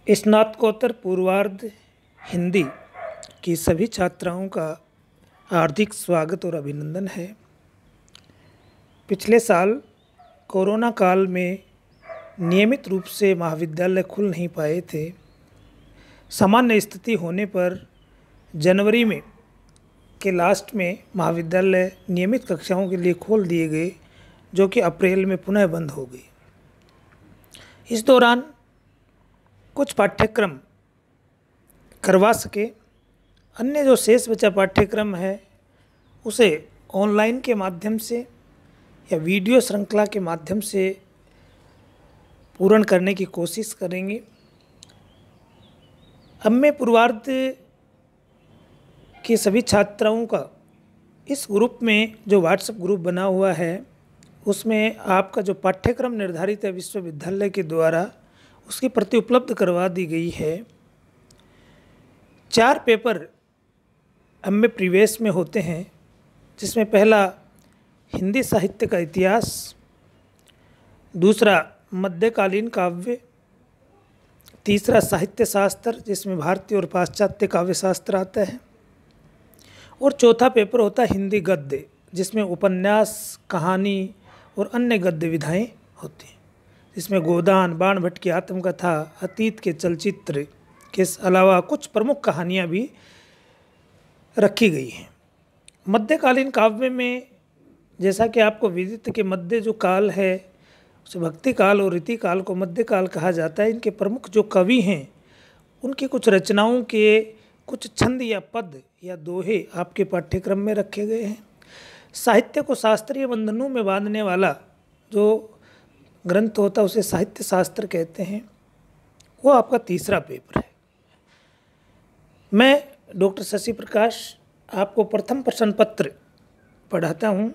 स्नातकोत्तर पूर्वार्ध हिंदी की सभी छात्राओं का हार्दिक स्वागत और अभिनंदन है। पिछले साल कोरोना काल में नियमित रूप से महाविद्यालय खुल नहीं पाए थे। सामान्य स्थिति होने पर जनवरी में के लास्ट में महाविद्यालय नियमित कक्षाओं के लिए खोल दिए गए, जो कि अप्रैल में पुनः बंद हो गई। इस दौरान कुछ पाठ्यक्रम करवा सके, अन्य जो शेष बचा पाठ्यक्रम है उसे ऑनलाइन के माध्यम से या वीडियो श्रृंखला के माध्यम से पूर्ण करने की कोशिश करेंगे। अब मैं पूर्वार्ध के सभी छात्राओं का इस ग्रुप में, जो व्हाट्सएप ग्रुप बना हुआ है, उसमें आपका जो पाठ्यक्रम निर्धारित है विश्वविद्यालय के द्वारा, उसकी प्रति उपलब्ध करवा दी गई है। 4 पेपर एमए प्रीवियस में होते हैं, जिसमें पहला हिंदी साहित्य का इतिहास, दूसरा मध्यकालीन काव्य, तीसरा साहित्य शास्त्र जिसमें भारतीय और पाश्चात्य काव्य शास्त्र आता है, और चौथा पेपर होता है हिंदी गद्य, जिसमें उपन्यास, कहानी और अन्य गद्य विधाएँ होती हैं, जिसमें गोदान, बाण भट्ट की आत्मकथा, अतीत के चलचित्र के अलावा कुछ प्रमुख कहानियाँ भी रखी गई हैं। मध्यकालीन काव्य में, जैसा कि आपको विदित के मध्य जो काल है उसे भक्ति काल और रीति काल को मध्यकाल कहा जाता है। इनके प्रमुख जो कवि हैं उनकी कुछ रचनाओं के कुछ छंद या पद या दोहे आपके पाठ्यक्रम में रखे गए हैं। साहित्य को शास्त्रीय बंधनों में बांधने वाला जो ग्रंथ होता है उसे साहित्य शास्त्र कहते हैं, वो आपका तीसरा पेपर है। मैं डॉक्टर शशि प्रकाश आपको प्रथम प्रश्न पत्र पढ़ाता हूँ,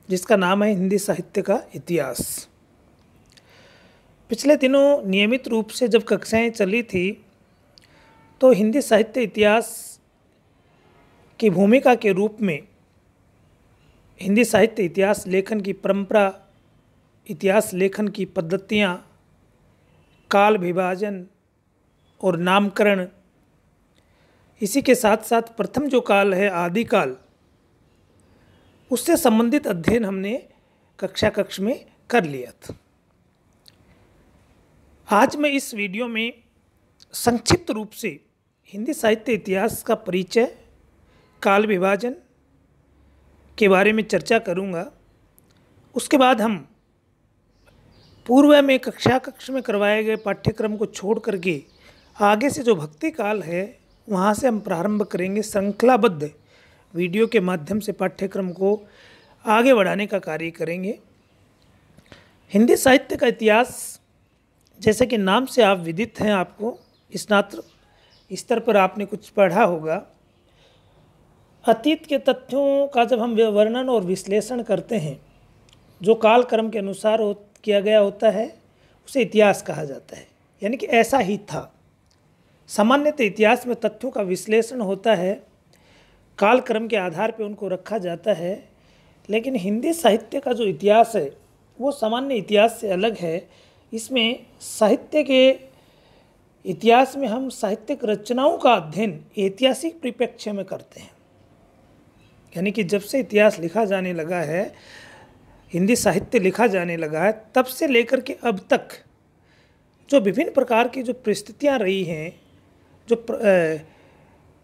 जिसका नाम है हिंदी साहित्य का इतिहास। पिछले दिनों नियमित रूप से जब कक्षाएं चली थी तो हिंदी साहित्य इतिहास की भूमिका के रूप में हिंदी साहित्य इतिहास लेखन की परंपरा, इतिहास लेखन की पद्धतियाँ, काल विभाजन और नामकरण, इसी के साथ साथ प्रथम जो काल है आदिकाल, उससे संबंधित अध्ययन हमने कक्ष में कर लिया था। आज मैं इस वीडियो में संक्षिप्त रूप से हिंदी साहित्य इतिहास का परिचय, काल विभाजन के बारे में चर्चा करूँगा। उसके बाद हम पूर्व में कक्ष में करवाए गए पाठ्यक्रम को छोड़ करके आगे से जो भक्ति काल है वहाँ से हम प्रारंभ करेंगे। श्रृंखलाबद्ध वीडियो के माध्यम से पाठ्यक्रम को आगे बढ़ाने का कार्य करेंगे। हिंदी साहित्य का इतिहास, जैसे कि नाम से आप विदित हैं, आपको स्नातक स्तर पर आपने कुछ पढ़ा होगा। अतीत के तथ्यों का जब हम वर्णन और विश्लेषण करते हैं, जो कालक्रम के अनुसार किया गया होता है, उसे इतिहास कहा जाता है। यानी कि ऐसा ही था। सामान्यतः इतिहास में तथ्यों का विश्लेषण होता है, कालक्रम के आधार पर उनको रखा जाता है। लेकिन हिंदी साहित्य का जो इतिहास है वो सामान्य इतिहास से अलग है। इसमें साहित्य के इतिहास में हम साहित्यिक रचनाओं का अध्ययन ऐतिहासिक परिप्रेक्ष्य में करते हैं। यानी कि जब से इतिहास लिखा जाने लगा है, हिंदी साहित्य लिखा जाने लगा है, तब से लेकर के अब तक जो विभिन्न प्रकार की जो परिस्थितियाँ रही हैं,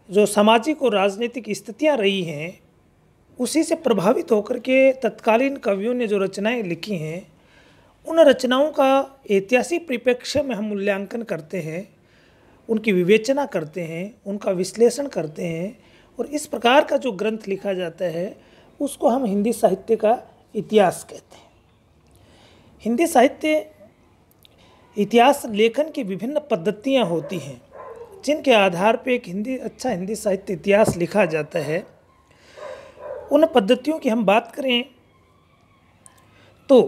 जो सामाजिक और राजनीतिक स्थितियाँ रही हैं, उसी से प्रभावित होकर के तत्कालीन कवियों ने जो रचनाएं लिखी हैं, उन रचनाओं का ऐतिहासिक परिप्रेक्ष्य में हम मूल्यांकन करते हैं, उनकी विवेचना करते हैं, उनका विश्लेषण करते हैं, और इस प्रकार का जो ग्रंथ लिखा जाता है उसको हम हिंदी साहित्य का इतिहास कहते हैं। हिंदी साहित्य इतिहास लेखन की विभिन्न पद्धतियाँ होती हैं, जिनके आधार पर एक अच्छा हिंदी साहित्य इतिहास लिखा जाता है। उन पद्धतियों की हम बात करें तो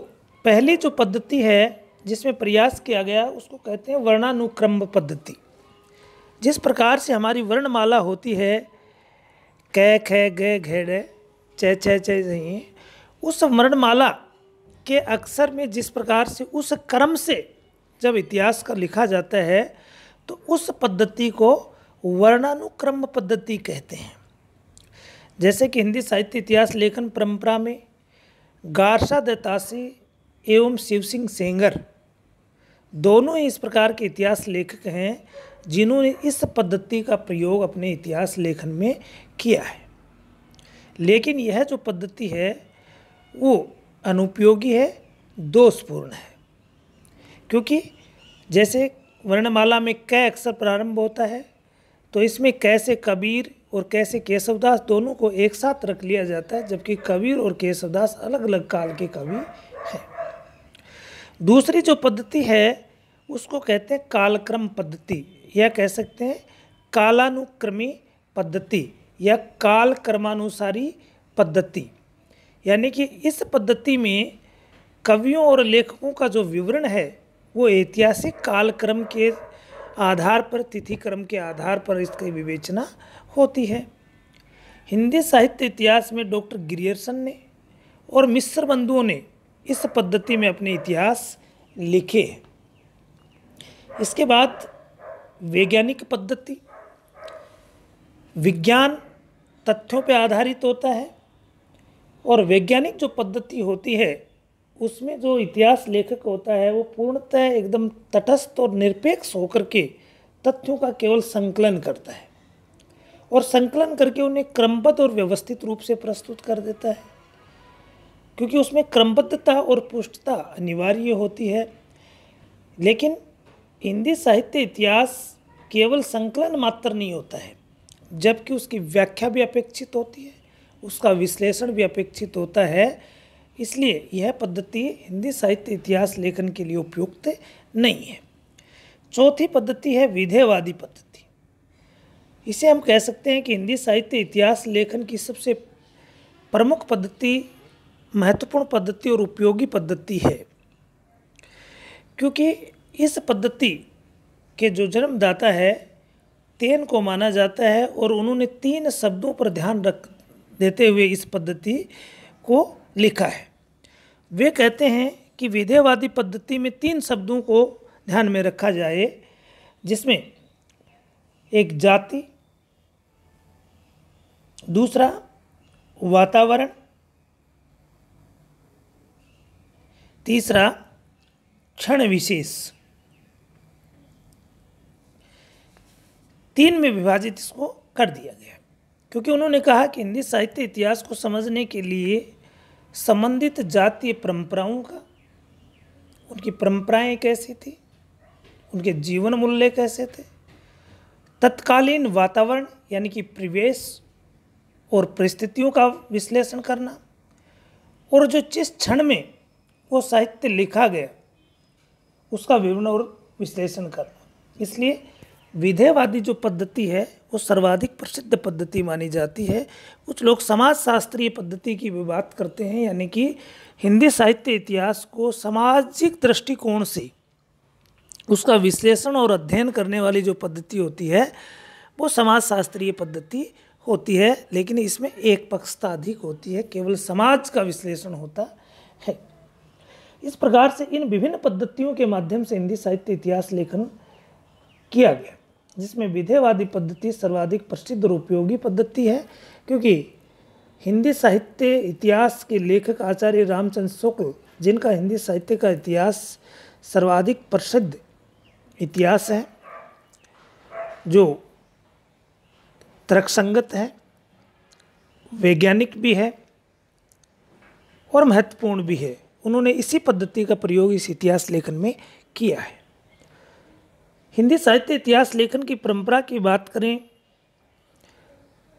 पहली जो पद्धति है जिसमें प्रयास किया गया उसको कहते हैं वर्णानुक्रम पद्धति। जिस प्रकार से हमारी वर्णमाला होती है, कै ख ग घ ड़ च छ छ, उस वर्णमाला के अक्षर में जिस प्रकार से उस क्रम से जब इतिहास का लिखा जाता है तो उस पद्धति को वर्णानुक्रम पद्धति कहते हैं। जैसे कि हिंदी साहित्य इतिहास लेखन परंपरा में गारसा दत्तासी एवं शिव सिंह सेंगर दोनों ही इस प्रकार के इतिहास लेखक हैं जिन्होंने इस पद्धति का प्रयोग अपने इतिहास लेखन में किया है। लेकिन यह जो पद्धति है वो अनुपयोगी है, दोषपूर्ण है, क्योंकि जैसे वर्णमाला में क अक्षर प्रारंभ होता है तो इसमें कैसे कबीर और कैसे केशवदास दोनों को एक साथ रख लिया जाता है, जबकि कबीर और केशवदास अलग अलग काल के कवि हैं। दूसरी जो पद्धति है उसको कहते हैं कालक्रम पद्धति, या कह सकते हैं कालानुक्रमी पद्धति या काल क्रमानुसारी पद्धति। यानी कि इस पद्धति में कवियों और लेखकों का जो विवरण है वो ऐतिहासिक कालक्रम के आधार पर, तिथि क्रम के आधार पर इसकी विवेचना होती है। हिंदी साहित्य इतिहास में डॉक्टर ग्रियर्सन ने और मिश्र बंधुओं ने इस पद्धति में अपने इतिहास लिखे। इसके बाद वैज्ञानिक पद्धति, विज्ञान तथ्यों पर आधारित होता है और वैज्ञानिक जो पद्धति होती है उसमें जो इतिहास लेखक होता है वो पूर्णतः एकदम तटस्थ और निरपेक्ष होकर के तथ्यों का केवल संकलन करता है और संकलन करके उन्हें क्रमबद्ध और व्यवस्थित रूप से प्रस्तुत कर देता है, क्योंकि उसमें क्रमबद्धता और पुष्टता अनिवार्य होती है। लेकिन हिंदी साहित्य इतिहास केवल संकलन मात्र नहीं होता है, जबकि उसकी व्याख्या भी अपेक्षित होती है, उसका विश्लेषण भी अपेक्षित होता है। इसलिए यह पद्धति हिंदी साहित्य इतिहास लेखन के लिए उपयुक्त नहीं है। चौथी पद्धति है विधेयवादी पद्धति। इसे हम कह सकते हैं कि हिंदी साहित्य इतिहास लेखन की सबसे प्रमुख पद्धति, महत्वपूर्ण पद्धति और उपयोगी पद्धति है, क्योंकि इस पद्धति के जो जन्मदाता है तेन को माना जाता है और उन्होंने 3 शब्दों पर ध्यान रख देते हुए इस पद्धति को लिखा है। वे कहते हैं कि विधेयवादी पद्धति में 3 शब्दों को ध्यान में रखा जाए, जिसमें एक जाति, दूसरा वातावरण, तीसरा क्षण विशेष। 3 में विभाजित इसको कर दिया गया, क्योंकि उन्होंने कहा कि हिंदी साहित्य इतिहास को समझने के लिए संबंधित जातीय परंपराओं का, उनकी परंपराएं कैसी थी, उनके जीवन मूल्य कैसे थे, तत्कालीन वातावरण यानी कि परिवेश और परिस्थितियों का विश्लेषण करना, और जो जिस क्षण में वो साहित्य लिखा गया उसका विवरण और विश्लेषण करना। इसलिए विधेयवादी जो पद्धति है वो सर्वाधिक प्रसिद्ध पद्धति मानी जाती है। कुछ लोग समाजशास्त्रीय पद्धति की भी बात करते हैं, यानी कि हिंदी साहित्य इतिहास को सामाजिक दृष्टिकोण से उसका विश्लेषण और अध्ययन करने वाली जो पद्धति होती है वो समाजशास्त्रीय पद्धति होती है, लेकिन इसमें एक पक्षता अधिक होती है, केवल समाज का विश्लेषण होता है। इस प्रकार से इन विभिन्न पद्धतियों के माध्यम से हिंदी साहित्य इतिहास लेखन किया गया, जिसमें विधेयवादी पद्धति सर्वाधिक प्रसिद्ध और उपयोगी पद्धति है, क्योंकि हिंदी साहित्य इतिहास के लेखक आचार्य रामचंद्र शुक्ल, जिनका हिंदी साहित्य का इतिहास सर्वाधिक प्रसिद्ध इतिहास है, जो तर्कसंगत है, वैज्ञानिक भी है और महत्वपूर्ण भी है, उन्होंने इसी पद्धति का प्रयोग इस इतिहास लेखन में किया है। हिंदी साहित्य इतिहास लेखन की परंपरा की बात करें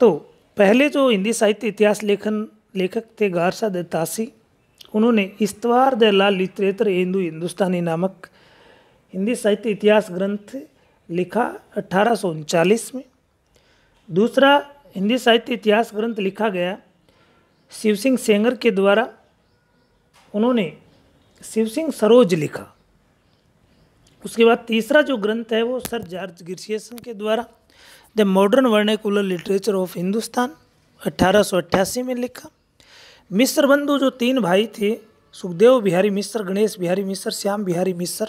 तो पहले जो हिंदी साहित्य इतिहास लेखन लेखक थे गारसा दत्तासी, उन्होंने इस्तवार द लाल लिटरेचर हिंदुस्तानी नामक हिंदी साहित्य इतिहास ग्रंथ लिखा 1839 में। दूसरा हिंदी साहित्य इतिहास ग्रंथ लिखा गया शिव सिंह सेंगर के द्वारा, उन्होंने शिव सिंह सरोज लिखा। उसके बाद तीसरा जो ग्रंथ है वो सर जॉर्ज ग्रियर्सन के द्वारा the modern vernacular literature of Hindustan 1888 में लिखा। मिश्र बंधु जो 3 भाई थे, सुखदेव बिहारी मिश्र, गणेश बिहारी मिश्र, श्याम बिहारी मिश्र,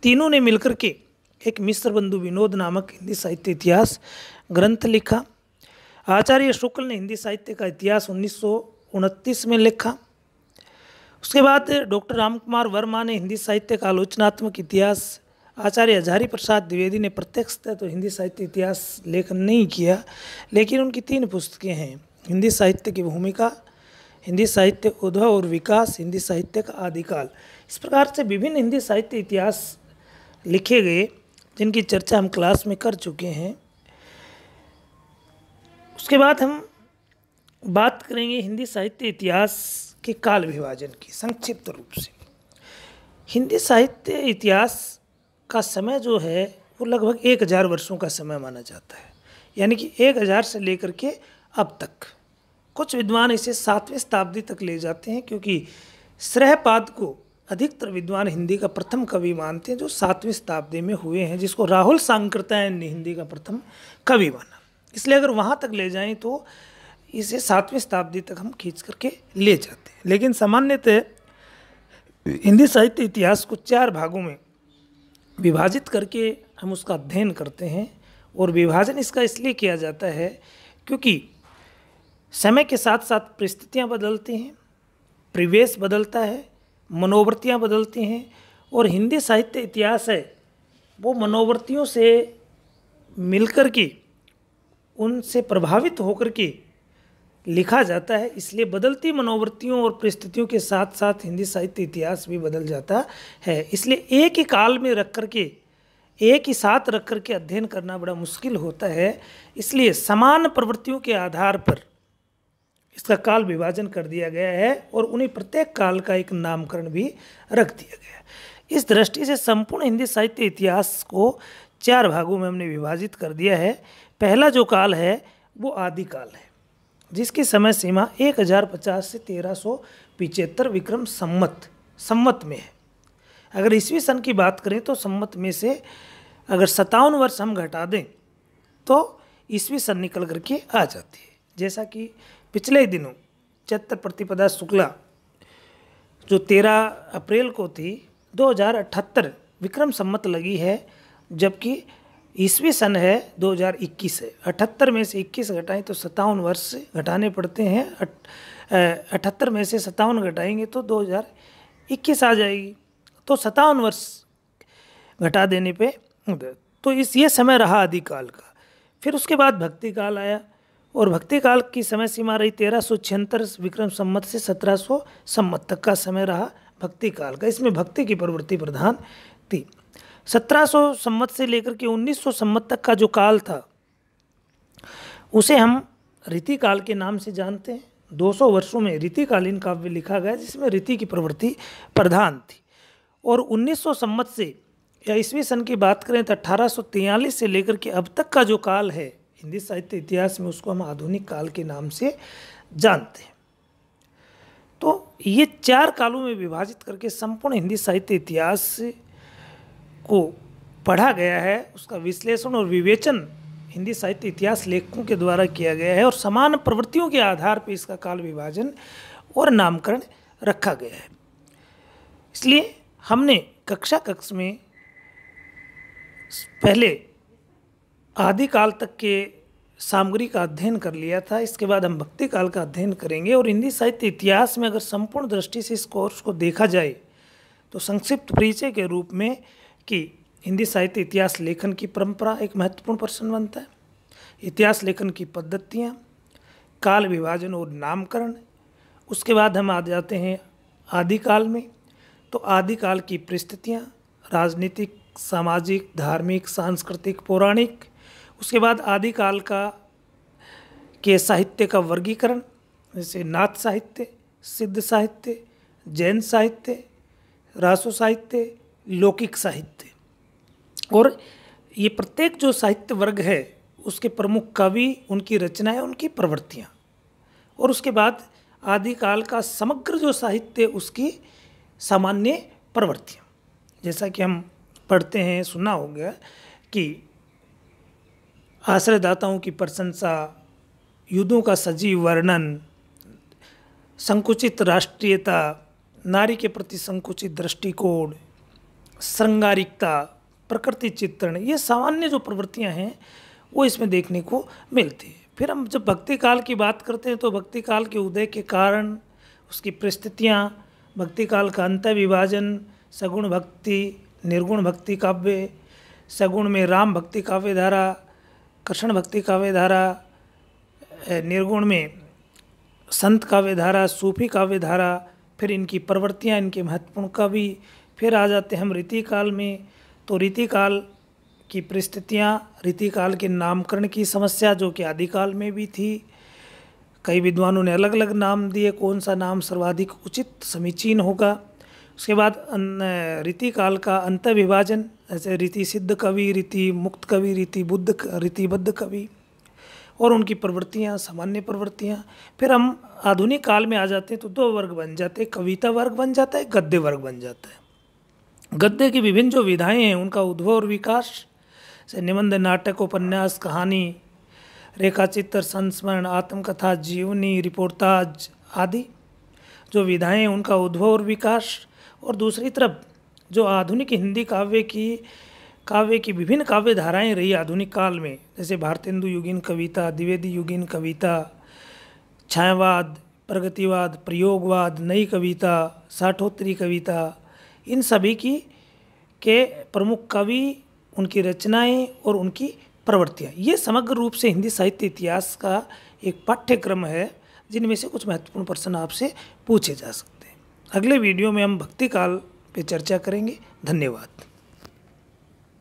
तीनों ने मिलकर के एक मिश्र बंधु विनोद नामक हिंदी साहित्य इतिहास ग्रंथ लिखा। आचार्य शुक्ल ने हिंदी साहित्य का इतिहास 1929 में लिखा। उसके बाद डॉक्टर रामकुमार वर्मा ने हिंदी साहित्य का आलोचनात्मक इतिहास। आचार्य हजारी प्रसाद द्विवेदी ने प्रत्यक्षतः तो हिंदी साहित्य इतिहास लेखन नहीं किया, लेकिन उनकी 3 पुस्तकें हैं: हिंदी साहित्य की भूमिका, हिंदी साहित्य उद्भव और विकास, हिंदी साहित्य का आदिकाल। इस प्रकार से विभिन्न हिंदी साहित्य इतिहास लिखे गए, जिनकी चर्चा हम क्लास में कर चुके हैं। उसके बाद हम बात करेंगे हिंदी साहित्य इतिहास के काल विभाजन की संक्षिप्त रूप से। हिंदी साहित्य इतिहास का समय जो है वो लगभग 1000 वर्षों का समय माना जाता है, यानी कि 1000 से लेकर के अब तक। कुछ विद्वान इसे 7वीं शताब्दी तक ले जाते हैं, क्योंकि श्रहपाद को अधिकतर विद्वान हिंदी का प्रथम कवि मानते हैं, जो 7वीं शताब्दी में हुए हैं, जिसको राहुल सांकृत्यायन ने हिंदी का प्रथम कवि माना। इसलिए अगर वहाँ तक ले जाएं तो इसे 7वीं शताब्दी तक हम खींच करके ले जाते हैं। लेकिन सामान्यतः हिंदी साहित्य इतिहास को 4 भागों में विभाजित करके हम उसका अध्ययन करते हैं। और विभाजन इसका इसलिए किया जाता है क्योंकि समय के साथ साथ परिस्थितियाँ बदलती हैं, परिवेश बदलता है, मनोवृत्तियाँ बदलती हैं, और हिंदी साहित्य इतिहास है वो मनोवृत्तियों से मिलकर के, उनसे प्रभावित होकर के लिखा जाता है। इसलिए बदलती मनोवृत्तियों और परिस्थितियों के साथ साथ हिंदी साहित्य इतिहास भी बदल जाता है। इसलिए एक ही काल में रख करके, एक ही साथ रख करके अध्ययन करना बड़ा मुश्किल होता है। इसलिए समान प्रवृत्तियों के आधार पर इसका काल विभाजन कर दिया गया है और उन्हीं प्रत्येक काल का एक नामकरण भी रख दिया गया है। इस दृष्टि से संपूर्ण हिंदी साहित्य इतिहास को 4 भागों में हमने विभाजित कर दिया है। पहला जो काल है वो आदिकाल है, जिसकी समय सीमा 1050 से 1375 विक्रम संवत में है। अगर ईस्वी सन की बात करें तो संवत में से अगर 57 वर्ष हम घटा दें तो ईस्वी सन निकल करके आ जाती है। जैसा कि पिछले दिनों चैत्र प्रतिपदा शुक्ला जो 13 अप्रैल को थी 2078 विक्रम संवत लगी है, जबकि ईस्वी सन है 2021 है। 78 में से 21 घटाएं तो 57 वर्ष घटाने पड़ते हैं। 78 में से 57 घटाएंगे तो 2021 आ जाएगी, तो 57 वर्ष घटा देने पे तो ये समय रहा आदिकाल का। फिर उसके बाद भक्ति काल आया और भक्ति काल की समय सीमा रही 1376 विक्रम संवत से 1700 संवत तक का समय रहा भक्ति काल का। इसमें भक्ति की प्रवृत्ति प्रधान थी। 1700 संवत से लेकर के 1900 संवत तक का जो काल था उसे हम रीति काल के नाम से जानते हैं। 200 वर्षों में रीतिकालीन काव्य लिखा गया जिसमें रीति की प्रवृत्ति प्रधान थी। और 1900 संवत से या ईस्वी सन की बात करें तो 1843 से लेकर के अब तक का जो काल है हिंदी साहित्य इतिहास में, उसको हम आधुनिक काल के नाम से जानते हैं। तो ये 4 कालों में विभाजित करके संपूर्ण हिंदी साहित्य इतिहास को पढ़ा गया है। उसका विश्लेषण और विवेचन हिंदी साहित्य इतिहास लेखकों के द्वारा किया गया है और समान प्रवृत्तियों के आधार पर इसका काल विभाजन और नामकरण रखा गया है। इसलिए हमने कक्ष में पहले आदिकाल तक के सामग्री का अध्ययन कर लिया था। इसके बाद हम भक्ति काल का अध्ययन करेंगे। और हिंदी साहित्य इतिहास में अगर संपूर्ण दृष्टि से इस कोर्स को देखा जाए तो संक्षिप्त परिचय के रूप में कि हिंदी साहित्य इतिहास लेखन की परंपरा एक महत्वपूर्ण प्रश्न बनता है, इतिहास लेखन की पद्धतियाँ, काल विभाजन और नामकरण। उसके बाद हम आ जाते हैं आदिकाल में। तो आदिकाल की परिस्थितियाँ राजनीतिक, सामाजिक, धार्मिक, सांस्कृतिक, पौराणिक। उसके बाद आदिकाल के साहित्य का वर्गीकरण, जैसे नाथ साहित्य, सिद्ध साहित्य, जैन साहित्य, रासो साहित्य, लौकिक साहित्य। और ये प्रत्येक जो साहित्य वर्ग है उसके प्रमुख कवि, उनकी रचनाएं, उनकी प्रवृत्तियाँ। और उसके बाद आदिकाल का समग्र जो साहित्य उसकी सामान्य प्रवृत्तियाँ। जैसा कि हम पढ़ते हैं, सुना हो गया कि आश्रयदाताओं की प्रशंसा, युद्धों का सजीव वर्णन, संकुचित राष्ट्रीयता, नारी के प्रति संकुचित दृष्टिकोण, श्रृंगारिकता, प्रकृति चित्रण, ये सामान्य जो प्रवृत्तियाँ हैं वो इसमें देखने को मिलती है। फिर हम जब भक्ति काल की बात करते हैं तो भक्ति काल के उदय के कारण, उसकी परिस्थितियाँ, भक्ति काल का अंत विभाजन, सगुण भक्ति, निर्गुण भक्ति काव्य, सगुण में राम भक्ति काव्य धारा, कृष्ण भक्ति काव्य धारा, निर्गुण में संत काव्य धारा, सूफी काव्य धारा, फिर इनकी प्रवृत्तियाँ, इनके महत्वपूर्ण कवि, फिर आ जाते हैं हम रीति काल में। तो रीति काल की परिस्थितियाँ, रीति काल के नामकरण की समस्या जो कि आदिकाल में भी थी, कई विद्वानों ने अलग अलग नाम दिए, कौन सा नाम सर्वाधिक उचित समीचीन होगा। उसके बाद रीति काल का अंत विभाजन, जैसे रीति सिद्ध कवि, रीति मुक्त कवि, रीतिबद्ध कवि, और उनकी प्रवृत्तियाँ, सामान्य प्रवृत्तियाँ। फिर हम आधुनिक काल में आ जाते हैं तो दो वर्ग बन जाते हैं, कविता वर्ग बन जाता है, गद्य वर्ग बन जाता है। गद्य की विभिन्न जो विधाएं हैं उनका उद्भव और विकास, जैसे निबंध, नाटक, उपन्यास, कहानी, रेखाचित्र, संस्मरण, आत्मकथा, जीवनी, रिपोर्टाज आदि जो विधाएं हैं उनका उद्भव और विकास। और दूसरी तरफ जो आधुनिक हिंदी काव्य की विभिन्न काव्य धाराएं रही आधुनिक काल में, जैसे भारतेंदु युगीन कविता, द्विवेदी युगीन कविता, छायावाद, प्रगतिवाद, प्रयोगवाद, नई कविता, साठोत्तरी कविता, इन सभी के प्रमुख कवि, उनकी रचनाएं और उनकी प्रवृत्तियाँ, ये समग्र रूप से हिंदी साहित्य इतिहास का एक पाठ्यक्रम है जिनमें से कुछ महत्वपूर्ण प्रश्न आपसे पूछे जा सकते हैं। अगले वीडियो में हम भक्ति काल पे चर्चा करेंगे। धन्यवाद।